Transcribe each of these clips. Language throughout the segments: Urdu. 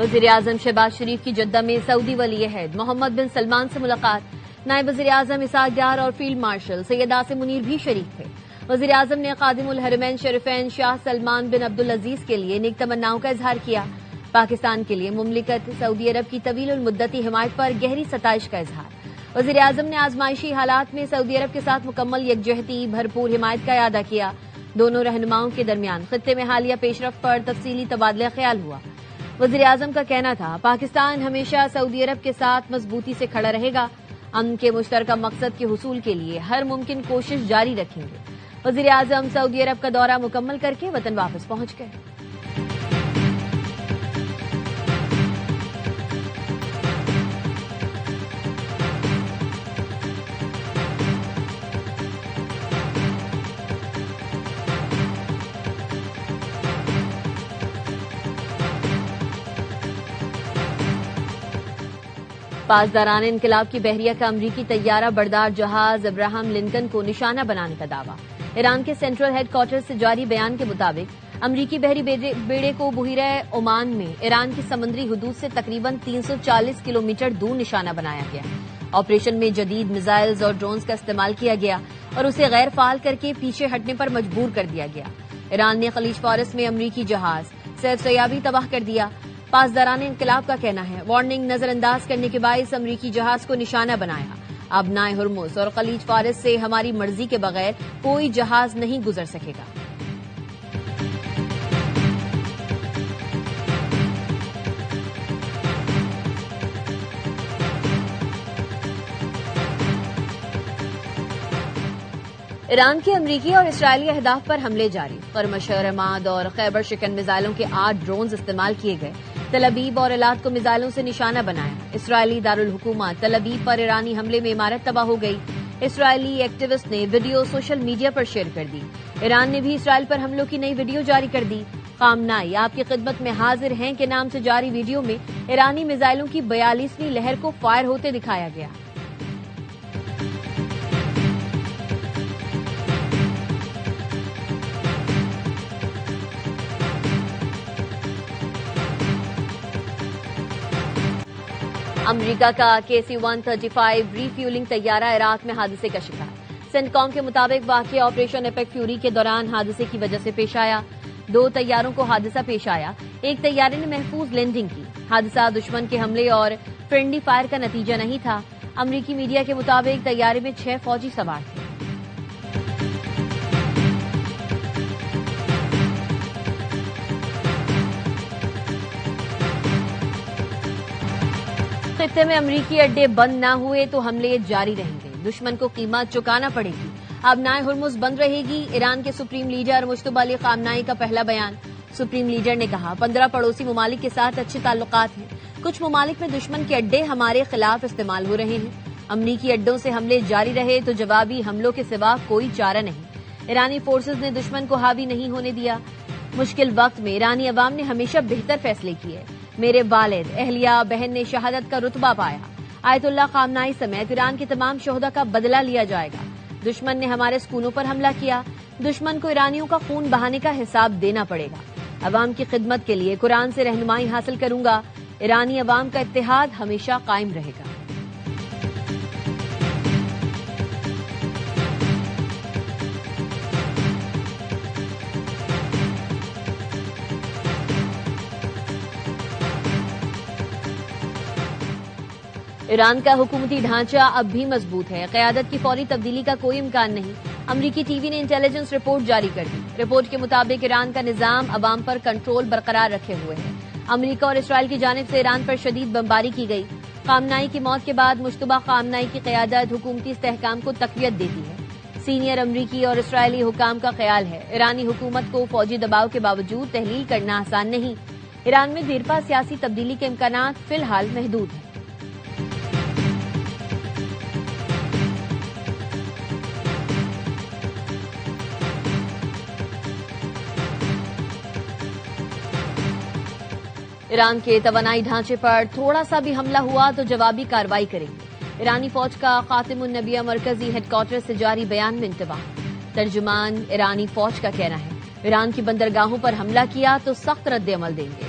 وزیراعظم شہباز شریف کی جدہ میں سعودی ولی عہد محمد بن سلمان سے ملاقات، نائب وزیراعظم اسحاق ڈار اور فیلڈ مارشل سید عاصم منیر بھی شریک تھے۔ وزیراعظم نے خادم الحرمین شریفین شاہ سلمان بن عبدالعزیز کے لیے نیک تمناؤں کا اظہار کیا۔ پاکستان کے لیے مملکت سعودی عرب کی طویل المدتی حمایت پر گہری ستائش کا اظہار۔ وزیراعظم نے آزمائشی حالات میں سعودی عرب کے ساتھ مکمل یکجہتی بھرپور حمایت کا اعادہ کیا۔ دونوں رہنماؤں کے درمیان خطے میں حالیہ پیش رفت پر تفصیلی تبادلہ خیال ہوا۔ وزیراعظم کا کہنا تھا، پاکستان ہمیشہ سعودی عرب کے ساتھ مضبوطی سے کھڑا رہے گا، امن کے مشترکہ مقصد کے حصول کے لیے ہر ممکن کوشش جاری رکھیں گے۔ وزیراعظم سعودی عرب کا دورہ مکمل کر کے وطن واپس پہنچ گئے۔ پاسداران انقلاب کی بحریہ کا امریکی طیارہ بردار جہاز ابراہم لنکن کو نشانہ بنانے کا دعویٰ۔ ایران کے سینٹرل ہیڈ کوارٹر سے جاری بیان کے مطابق امریکی بحری بیڑے کو بحیرہ عمان میں ایران کی سمندری حدود سے تقریباً 340 کلومیٹر دور نشانہ بنایا گیا۔ آپریشن میں جدید میزائلز اور ڈرونز کا استعمال کیا گیا اور اسے غیر فعال کر کے پیچھے ہٹنے پر مجبور کر دیا گیا۔ ایران نے خلیج فارس میں امریکی جہاز سیف سیابی تباہ کر دیا۔ پاسداران انقلاب کا کہنا ہے، وارننگ نظر انداز کرنے کے باعث امریکی جہاز کو نشانہ بنایا۔ اب نائے ہرمز اور خلیج فارس سے ہماری مرضی کے بغیر کوئی جہاز نہیں گزر سکے گا۔ ایران کے امریکی اور اسرائیلی اہداف پر حملے جاری، قرمش رماد اور خیبر شکن میزائلوں کے 8 ڈرونز استعمال کیے گئے۔ تل ابیب اور ایلات کو میزائلوں سے نشانہ بنایا۔ اسرائیلی دارالحکومت تل ابیب پر ایرانی حملے میں عمارت تباہ ہو گئی۔ اسرائیلی ایکٹیوسٹ نے ویڈیو سوشل میڈیا پر شیئر کر دی۔ ایران نے بھی اسرائیل پر حملوں کی نئی ویڈیو جاری کر دی۔ خامنائی آپ کی خدمت میں حاضر ہیں کے نام سے جاری ویڈیو میں ایرانی میزائلوں کی 42ویں لہر کو فائر ہوتے دکھایا گیا۔ امریکہ کا KC-135 ری فیولنگ طیارہ عراق میں حادثے کا شکار۔ سینٹکام کے مطابق واقعہ آپریشن ایپک فیوری کے دوران حادثے کی وجہ سے پیش آیا۔ 2 طیاروں کو حادثہ پیش آیا، ایک طیارے نے محفوظ لینڈنگ کی۔ حادثہ دشمن کے حملے اور فرینڈلی فائر کا نتیجہ نہیں تھا۔ امریکی میڈیا کے مطابق طیارے میں 6 فوجی سوار تھے۔ خطے میں امریکی اڈے بند نہ ہوئے تو حملے جاری رہیں گے، دشمن کو قیمت چکانا پڑے گی۔ اب نائے ہرمز بند رہے گی، ایران کے سپریم لیڈر مجتبی علی خامنائی کا پہلا بیان۔ سپریم لیڈر نے کہا، 15 پڑوسی ممالک کے ساتھ اچھے تعلقات ہیں، کچھ ممالک میں دشمن کے اڈے ہمارے خلاف استعمال ہو رہے ہیں۔ امریکی اڈوں سے حملے جاری رہے تو جوابی حملوں کے سوا کوئی چارہ نہیں۔ ایرانی فورسز نے دشمن کو حاوی نہیں ہونے دیا۔ مشکل وقت میں ایرانی عوام نے ہمیشہ بہتر فیصلے کیے۔ میرے والد، اہلیہ، بہن نے شہادت کا رتبہ پایا۔ آیت اللہ خامنائی سمیت ایران کے تمام شہداء کا بدلہ لیا جائے گا۔ دشمن نے ہمارے سکونوں پر حملہ کیا، دشمن کو ایرانیوں کا خون بہانے کا حساب دینا پڑے گا۔ عوام کی خدمت کے لیے قرآن سے رہنمائی حاصل کروں گا۔ ایرانی عوام کا اتحاد ہمیشہ قائم رہے گا۔ ایران کا حکومتی ڈھانچہ اب بھی مضبوط ہے، قیادت کی فوری تبدیلی کا کوئی امکان نہیں۔ امریکی ٹی وی نے انٹیلیجنس رپورٹ جاری کر دی۔ رپورٹ کے مطابق ایران کا نظام عوام پر کنٹرول برقرار رکھے ہوئے ہے۔ امریکہ اور اسرائیل کی جانب سے ایران پر شدید بمباری کی گئی۔ خامنائی کی موت کے بعد مجتبی خامنائی کی قیادت حکومتی استحکام کو تقویت دیتی ہے۔ سینئر امریکی اور اسرائیلی حکام کا خیال ہے، ایرانی حکومت کو فوجی دباؤ کے باوجود تحلیل کرنا آسان نہیں۔ ایران میں دیرپا سیاسی تبدیلی کے امکانات فی الحال محدود ہیں۔ ایران کے توانائی ڈھانچے پر تھوڑا سا بھی حملہ ہوا تو جوابی کارروائی کریں گے۔ ایرانی فوج کا خاتم النبیہ مرکزی ہیڈ کوارٹر سے جاری بیان میں انتباہ۔ ترجمان ایرانی فوج کا کہنا ہے، ایران کی بندرگاہوں پر حملہ کیا تو سخت رد عمل دیں گے۔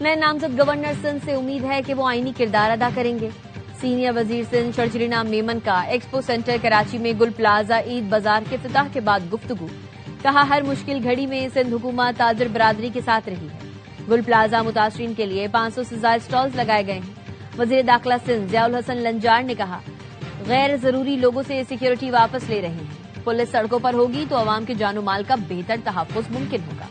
نئے نامزد گورنر سندھ سے امید ہے کہ وہ آئینی کردار ادا کریں گے۔ سینئر وزیر سندھ شرجیل میمن کا ایکسپو سینٹر کراچی میں گل پلازا عید بازار کے افتتاح کے بعد گفتگو، کہا ہر مشکل گھڑی میں سندھ حکومت تاجر برادری کے ساتھ رہی ہے۔ گل پلازا متاثرین کے لیے 500 سے زائد سٹالز لگائے گئے ہیں۔ وزیر داخلہ سندھ ضیاء الحسن لنجار نے کہا غیر ضروری لوگوں سے سیکیورٹی واپس لے رہے ہیں، پولیس سڑکوں پر ہوگی تو عوام کے جان و مال کا بہتر تحفظ ممکن ہوگا۔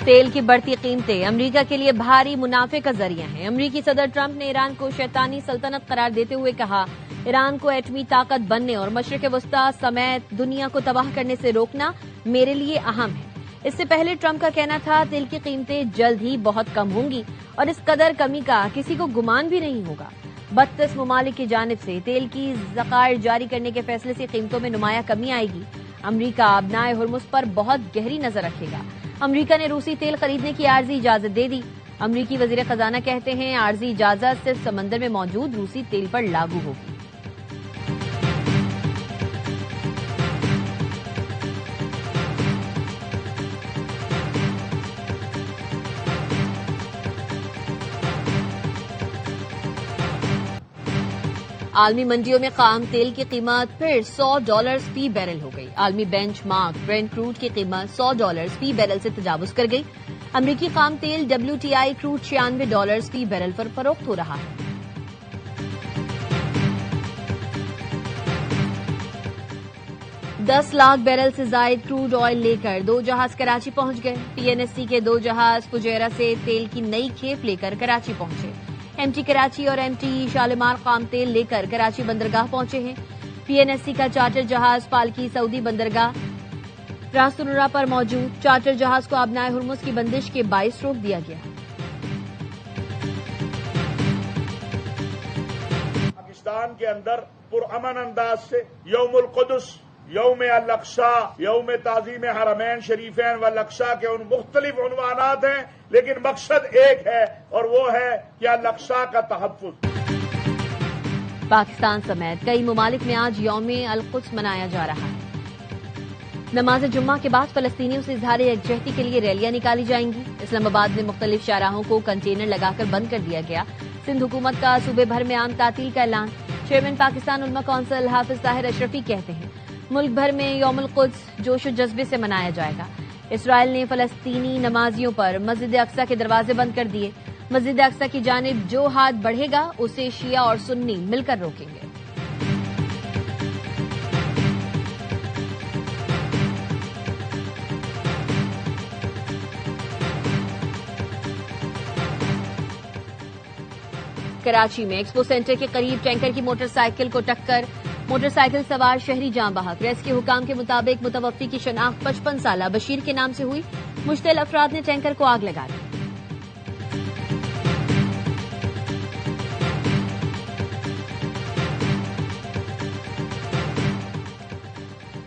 تیل کی بڑھتی قیمتیں امریکہ کے لیے بھاری منافع کا ذریعہ ہیں۔ امریکی صدر ٹرمپ نے ایران کو شیطانی سلطنت قرار دیتے ہوئے کہا ایران کو ایٹمی طاقت بننے اور مشرق وسطی سمیت دنیا کو تباہ کرنے سے روکنا میرے لیے اہم ہے۔ اس سے پہلے ٹرمپ کا کہنا تھا تیل کی قیمتیں جلد ہی بہت کم ہوں گی اور اس قدر کمی کا کسی کو گمان بھی نہیں ہوگا۔ 32 ممالک کی جانب سے تیل کی ذخائر جاری کرنے کے فیصلے سے قیمتوں میں نمایاں کمی آئے گی۔ امریکہ ابنائے ہرمز پر بہت گہری نظر رکھے گا۔ امریکہ نے روسی تیل خریدنے کی عارضی اجازت دے دی۔ امریکی وزیر خزانہ کہتے ہیں عارضی اجازت صرف سمندر میں موجود روسی تیل پر لاگو ہوگی۔ عالمی منڈیوں میں خام تیل کی قیمت پھر $100 فی بیرل ہو گئی۔ عالمی بینچ مارک برینٹ کروڈ کی قیمت $100 فی بیرل سے تجاوز کر گئی۔ امریکی خام تیل WTI کروڈ $96 فی بیرل پر فروخت ہو رہا ہے۔ $10 لاکھ بیرل سے زائد کروڈ آئل لے کر 2 جہاز کراچی پہنچ گئے۔ PNSC کے 2 جہاز فجیرہ سے تیل کی نئی کھیپ لے کر کراچی پہنچے۔ MT کراچی اور MT شالیمار خام تیل لے کر کراچی بندرگاہ پہنچے ہیں۔ PNSC کا چارٹر جہاز پالکی سعودی بندرگاہ راستنورا پر موجود چارٹر جہاز کو آبنائے ہرمز کی بندش کے باعث روک دیا گیا۔ پاکستان کے اندر پرامن انداز سے یوم القدس، یوم الاقصی، یوم تعظیم حرمین شریفین والاقصی کے ان مختلف عنوانات ہیں، لیکن مقصد ایک ہے اور وہ ہے کہ الاقصی کا تحفظ۔ پاکستان سمیت کئی ممالک میں آج یوم القدس منایا جا رہا ہے۔ نماز جمعہ کے بعد فلسطینیوں سے اظہار یکجہتی کے لیے ریلیاں نکالی جائیں گی۔ اسلام آباد میں مختلف شاہراہوں کو کنٹینر لگا کر بند کر دیا گیا۔ سندھ حکومت کا صوبے بھر میں عام تعطیل کا اعلان۔ چیئرمین پاکستان علماء کونسل حافظ طاہر اشرفی کہتے ہیں ملک بھر میں یوم القدس جوش و جذبے سے منایا جائے گا۔ اسرائیل نے فلسطینی نمازیوں پر مسجد اقصی کے دروازے بند کر دیے۔ مسجد اقصی کی جانب جو ہاتھ بڑھے گا اسے شیعہ اور سنی مل کر روکیں گے۔ کراچی میں ایکسپو سینٹر کے قریب ٹینکر کی موٹر سائیکل کو ٹکر، موٹر سائیکل سوار شہری جاں بحق۔ ریسکیو حکام کے مطابق متوفی کی شناخت 55 سالہ بشیر کے نام سے ہوئی۔ مشتعل افراد نے ٹینکر کو آگ لگا دی۔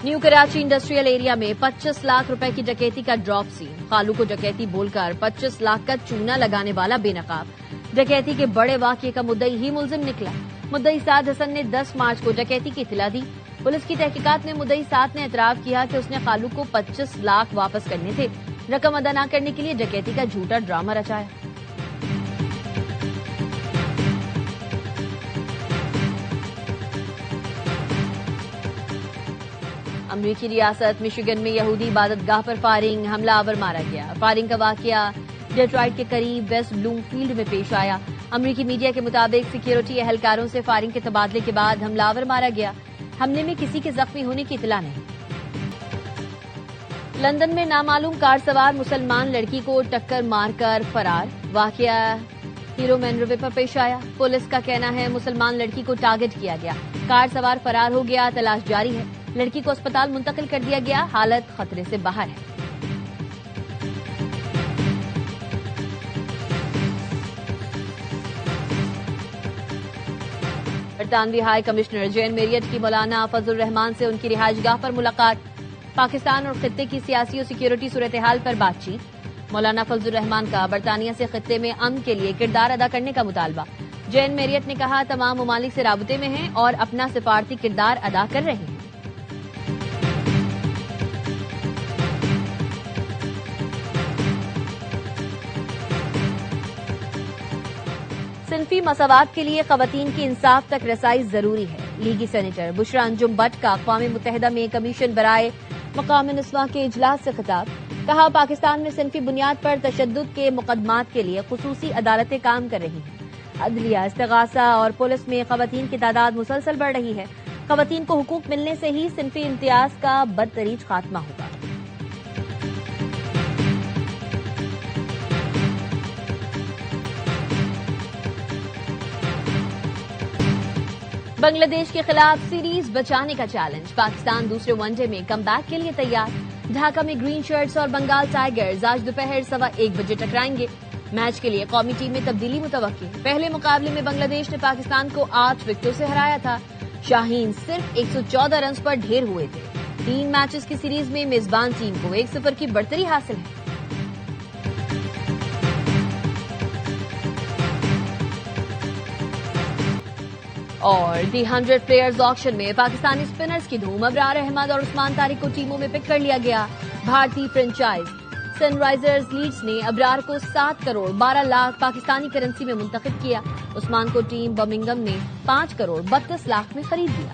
نیو کراچی انڈسٹریل ایریا میں 25 لاکھ روپے کی ڈکیتی کا ڈراپ سین۔ خالو کو ڈکیتی بول کر 25 لاکھ کا چونا لگانے والا بے نقاب۔ ڈکیتی کے بڑے واقعے کا مدعی ہی ملزم نکلا۔ مدعی سعد حسن نے 10 مارچ کو ڈکیتی کی اطلاع دی۔ پولیس کی تحقیقات میں مدعی سعد نے اعتراف کیا کہ اس نے خالو کو 25 لاکھ واپس کرنے تھے۔ رقم ادا نہ کرنے کے لیے ڈکیتی کا جھوٹا ڈرامہ رچایا۔ امریکی ریاست مشیگن میں یہودی عبادت گاہ پر فائرنگ، حملہ آور مارا گیا۔ فائرنگ کا واقعہ ڈیٹرائٹ کے قریب ویسٹ بلوم فیلڈ میں پیش آیا۔ امریکی میڈیا کے مطابق سیکیورٹی اہلکاروں سے فائرنگ کے تبادلے کے بعد حملہ آور مارا گیا۔ حملے میں کسی کے زخمی ہونے کی اطلاع نہیں۔ لندن میں نامعلوم کار سوار مسلمان لڑکی کو ٹکر مار کر فرار۔ واقعہ ہیرو مین روے پر پیش آیا۔ پولیس کا کہنا ہے مسلمان لڑکی کو ٹارگٹ کیا گیا۔ کار سوار فرار ہو گیا، تلاش جاری ہے۔ لڑکی کو اسپتال منتقل کر دیا گیا، حالت خطرے سے باہر ہے۔ برطانوی ہائی کمشنر جین میریٹ کی مولانا فضل الرحمان سے ان کی رہائش گاہ پر ملاقات۔ پاکستان اور خطے کی سیاسی اور سیکیورٹی صورتحال پر بات چیت۔ مولانا فضل الرحمان کا برطانیہ سے خطے میں امن کے لیے کردار ادا کرنے کا مطالبہ۔ جین میریٹ نے کہا تمام ممالک سے رابطے میں ہیں اور اپنا سفارتی کردار ادا کر رہے ہیں۔ صنفی مساوات کے لیے خواتین کی انصاف تک رسائی ضروری ہے۔ لیگی سینیٹر بشرا انجم بٹ کا اقوام متحدہ میں کمیشن برائے مقام نسواں کے اجلاس سے خطاب، کہا پاکستان میں صنفی بنیاد پر تشدد کے مقدمات کے لیے خصوصی عدالتیں کام کر رہی ہیں۔ عدلیہ، استغاثہ اور پولیس میں خواتین کی تعداد مسلسل بڑھ رہی ہے۔ خواتین کو حقوق ملنے سے ہی صنفی امتیاز کا بدتریج خاتمہ ہوگا۔ بنگلہ دیش کے خلاف سیریز بچانے کا چیلنج، پاکستان دوسرے ون ڈے میں کم بیک کے لیے تیار۔ ڈھاکہ میں گرین شرٹس اور بنگال ٹائیگرز آج دوپہر 1:15 بجے ٹکرائیں گے۔ میچ کے لیے قومی ٹیم میں تبدیلی متوقع۔ پہلے مقابلے میں بنگلہ دیش نے پاکستان کو 8 وکٹوں سے ہرایا تھا۔ شاہین صرف 114 رنز پر ڈھیر ہوئے تھے۔ 3 میچز کی سیریز میں میزبان ٹیم کو 1-0 کی بڑھتری حاصل ہے۔ اور دی 100 پلیئرز آکشن میں پاکستانی اسپنرز کی دھوم، ابرار احمد اور عثمان طارق کو ٹیموں میں پک کر لیا گیا۔ بھارتی فرنچائز سن رائزرز لیڈز نے ابرار کو 7 کروڑ 12 لاکھ پاکستانی کرنسی میں منتخب کیا۔ عثمان کو ٹیم برمنگھم نے 5 کروڑ 32 لاکھ میں خرید لیا۔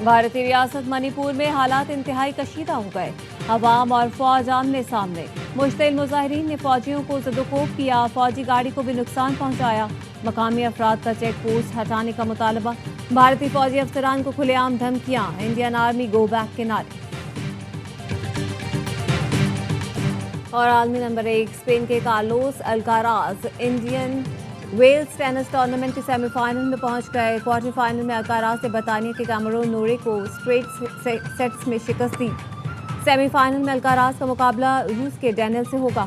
بھارتی ریاست منی پور میں حالات انتہائی کشیدہ ہو گئے۔ عوام اور فوج آمنے سامنے، مشتعل مظاہرین نے فوجیوں کو زد و کوب کیا، فوجی گاڑی کو بھی نقصان پہنچایا۔ مقامی افراد کا چیک پوسٹ ہٹانے کا مطالبہ، بھارتی فوجی افسران کو کھلے عام دھمکیاں، انڈین آرمی گو بیک کے نعرے۔ اور عالمی نمبر 1 اسپین کے Carlos Alcaraz Indian Wells tennis tournament کے سیمی فائنل میں پہنچ گئے۔ کوارٹر فائنل میں الکاراز نے برطانیہ کے کیمرون نورے کو اسٹریٹ سیٹس میں شکست دی۔ سیمی فائنل میں الکاراز کا مقابلہ روس کے ڈینیل سے ہوگا۔